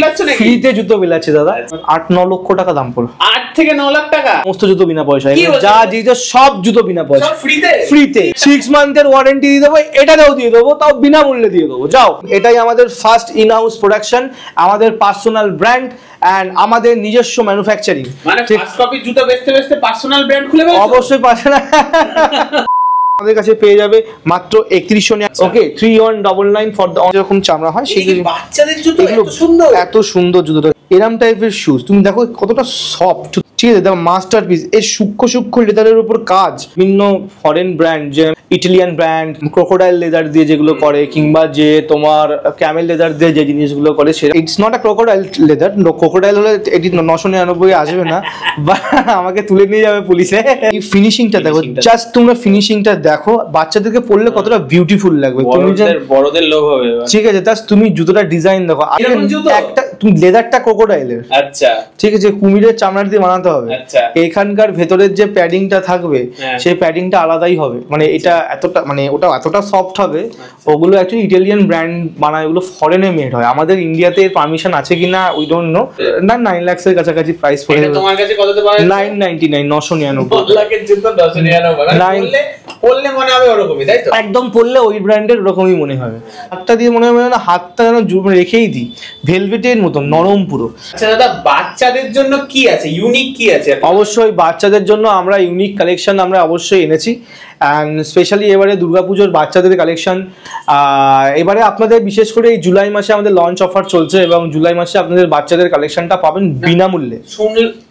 বিলাচ্ছ নাকি? ফ্রিতে জুতো বিলাচ্ছি দাদা। 8-9 লক্ষ টাকা দাম পড়বে। 8 থেকে 9 লাখ টাকা সমস্ত জুতো বিনা পয়সায়, যা জিনিস সব জুতো বিনা পয়সা, সব ফ্রিতে। ফ্রিতে 6 মান্থের ওয়ারেন্টি দিয়ে দেবো, এটাতেও দিয়ে দেবো, তাও বিনামূল্যে দিয়ে দেবো। যাও, এটাই আমাদের ফার্স্ট ইন হাউস প্রোডাকশন, আমাদের পার্সোনাল ব্র্যান্ড এন্ড আমাদের নিজস্ব ম্যানুফ্যাকচারিং। মানে ফার্স্ট কপি জুতো বেচতে বেচতে পার্সোনাল ব্র্যান্ড খুলে ফেলছো? অবশ্যই পার্সোনাল আমাদের কাছে পেয়ে যাবে মাত্র 3100। ওকে, 3199 ফর দ্য যেরকম চামড়া হয় সেগুলো। বাচ্চাদের জুতো এত সুন্দর, এত সুন্দর জুতো, এরম টাইপের শুজ তুমি দেখো কতটা সফট, ঠিক আছে? দেখো মাস্টারপিস, এর সূক্ষ্ম সূক্ষ্ম লেদারের উপর কাজ। বিভিন্ন ফরেন ব্র্যান্ড, যে ইটালিয়ান ব্র্যান্ড ক্রোকোডাইল লেদার দিয়ে যেগুলো করে, কিংবা যে তোমার ক্যামেল লেদার দিয়ে যে জিনিসগুলো করে, সেটা it's not a crocodile leather. Crocodile হলে এটি 999 আসবে না, বা আমাকে তুলে নিয়ে যাবে পুলিশে। এই ফিনিশিংটা দেখো, জাস্ট তোমরা ফিনিশিংটা দেখো, বাচ্চাদেরকে পরলে কতটা বিউটিফুল লাগবে। তুমি বড়দের লোভ হবে, ঠিক আছে? জাস্ট তুমি জুতোটা ডিজাইন দেখো, একটা তুমি লেদারটা ক্রোকোডাইলের, আচ্ছা ঠিক আছে, কুমিরের চামড়া দিয়ে বানাতে হবে। আচ্ছা, এখানকার ভেতরের যে প্যাডিংটা থাকবে সেই প্যাডিংটা আলাদাই হবে, মানে এটা এতটা, মানে ওটা এতটা সফট হবে। ওগুলো অ্যাকচুয়ালি ইটালিয়ান ব্র্যান্ড বানায়, ওগুলো ফরেনে মেড হয়। আমাদের ইন্ডিয়াতে এর পারমিশন আছে কিনা উই ডোন্ট নো। না, 9 লাখ এর কাছাকাছি প্রাইস পড়ে। এটা তোমার কাছে কততে পাওয়া যায়? 999, 999। 9 লাখের জুতো 999, পড়লে মনে হবে ওরকমই, তাই তো? একদম পড়লে ওই ব্র্যান্ডের ওরকমই মনে হবে। হাতটা দিয়ে মনে হবে না, হাতটা যেন রেখেই দিই, ভেলভেটের মতো নরম পুরো। আচ্ছা দাদা, বাচ্চাদের জন্য কি আছে, ইউনিক কি আছে? অবশ্যই বাচ্চাদের জন্য আমরা ইউনিক কালেকশন আমরা অবশ্যই এনেছি, অ্যান্ড স্পেশালি এবারে দুর্গাপুজোর বাচ্চাদের কালেকশন। এবারে আপনাদের বিশেষ করে এই জুলাই মাসে আমাদের লঞ্চ অফার চলছে, এবং জুলাই মাসে আপনাদের বাচ্চাদের কালেকশনটা পাবেন বিনামূল্যে।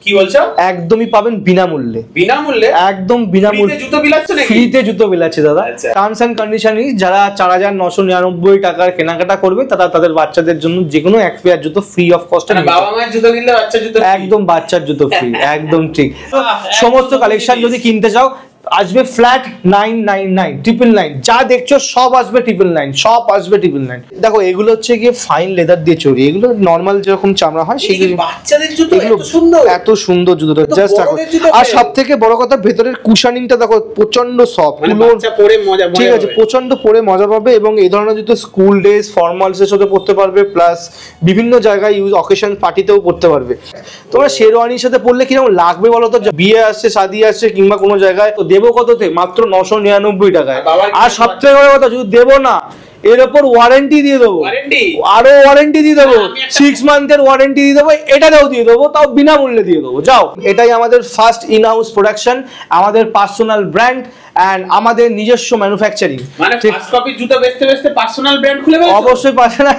কি বলছো? একদমই পাবেন বিনামূল্যে। বিনামূল্যে? একদম বিনামূল্যে। জুতো বিলাচ্ছ নাকি? ফ্রিতে জুতো বিলাচ্ছি দাদা। টার্মস এন্ড কন্ডিশনই, যারা 4999 টাকার কেনাকাটা করবে তারা তাদের বাচ্চাদের জন্য যে কোনো এক পেয়ার জুতো ফ্রি অফ কস্টে। বাবা মায়ের জুতো কিনলে বাচ্চার জুতো একদম, বাচ্চার জুতো ফ্রি, একদম ঠিক। সমস্ত কালেকশন যদি কিনতে চাও আসবে ফ্ল্যাট 999, 999। যা দেখছো সব আসবে 999, সব আসবে 999। দেখো এগুলো হচ্ছে গিয়ে ফাইন লেদার দিয়ে তৈরি, এগুলো নর্মাল যেরকম চামড়া হয় সেগুলো। বাচ্চাদের জুতো এত সুন্দর, এত সুন্দর জুতোটা জাস্ট দেখো। আর সব থেকে বড় কথা, ভেতরের কুশানিংটা দেখো প্রচন্ড সফট, বাচ্চা পরে মজা, ঠিক আছে, প্রচন্ড পরে মজা পাবে। এবং এই ধরনের জুতো স্কুল ড্রেস, ফর্মালস এর সাথে পরতে পারবে, প্লাস বিভিন্ন জায়গায় ইউজ অকেশন পার্টিতেও পরতে পারবে। তোমরা শেরওয়ানির সাথে পরলে কিরকম লাগবে বলো তো? বিয়ে আসছে, শাদী আসছে, কিংবা কোনো জায়গায়, তো দেবো কততে? মাত্র 999 টাকায়। আর সবথেকে বড় কথা, যদি দেবো না, এর উপর ওয়ারেন্টি দিয়ে দেবো, আরো ওয়ারেন্টি দিয়ে দেবো, 6 মান্থের ওয়ারেন্টি দিয়ে দেবো, এটাতেও দিয়ে দেবো, তাও বিনামূল্যে দিয়ে দেবো। যাও, এটাই আমাদের ফার্স্ট ইন হাউস প্রোডাকশন, আমাদের পার্সোনাল ব্র্যান্ড এন্ড আমাদের নিজস্ব ম্যানুফ্যাকচারিং। মানে ফার্স্ট কপি জুতো বেচতে বেচতে পার্সোনাল ব্র্যান্ড খুলে ফেলছো? অবশ্যই পার্সোনাল।